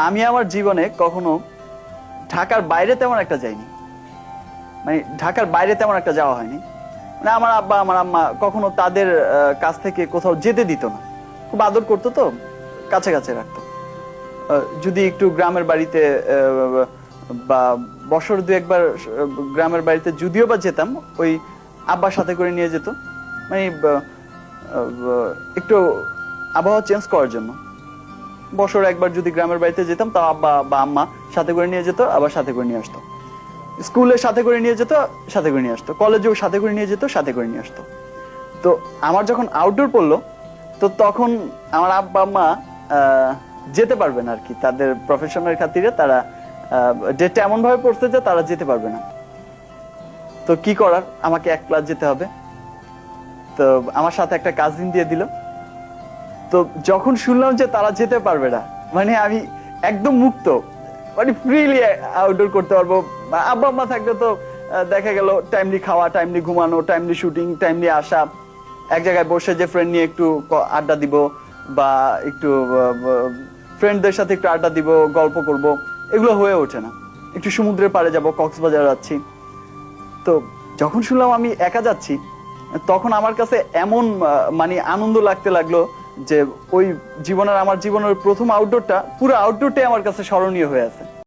আমি আমার জীবনে কখনো ঢাকার বাইরে তেমন একটা যাইনি, মানে ঢাকার বাইরে তেমন একটা যাওয়া হয়নি। মানে আমার আব্বা আমার আম্মা কখনো তাদের কাছ থেকে কোথাও যেতে দিত না, খুব আদর করতো তো, কাছে কাছে রাখতো। যদি একটু গ্রামের বাড়িতে বা বছর দু একবার গ্রামের বাড়িতে যদিও বা যেতাম, ওই আব্বার সাথে করে নিয়ে যেত, মানে একটু আবহাওয়া চেঞ্জ করার জন্য। বছর একবার যদি গ্রামের বাড়িতে যেতাম, তাও আব্বা বা আম্মা সাথে করে নিয়ে যেত, আবার সাথে করে নিয়ে আসতো। স্কুলে সাথে করে নিয়ে যেত, সাথে করে নিয়ে আসতো। কলেজেও সাথে করে নিয়ে যেত, সাথে করে নিয়ে আসতো। তো আমার যখন আউটডোর পড়লো, তো তখন আমার আব্বা আম্মা যেতে পারবে না আর কি, তাদের প্রফেশনের খাতিরে তারা ডেটটা এমন ভাবে পড়ছে যে তারা যেতে পারবে না। তো কি করার, আমাকে এক ক্লাস যেতে হবে। তো আমার সাথে একটা কাজিন দিয়ে দিল। তো যখন শুনলাম যে তারা যেতে পারবে না, মানে আমি একদম মুক্ত, মানে ফ্রিলি আউটডোর করতে পারবো। আব্বা আম্মা থাকলে তো দেখা গেল টাইমলি খাওয়া, টাইমলি ঘুমানো, টাইমলি শুটিং, টাইমলি আসা, এক জায়গায় বসে যে ফ্রেন্ড নিয়ে একটু আড্ডা দিব, বা একটু ফ্রেন্ডদের সাথে একটু আড্ডা দিব, গল্প করব, এগুলো হয়ে ওঠে না। একটু সমুদ্রের পাড়ে যাব, কক্সবাজার যাচ্ছি। তো যখন শুনলাম আমি একা যাচ্ছি, তখন আমার কাছে এমন মানে আনন্দ লাগতে লাগলো যে ওই আমার জীবনের প্রথম আউটডোরটা, পুরো আউটডোরটাই আমার কাছে স্মরণীয় হয়ে আছে।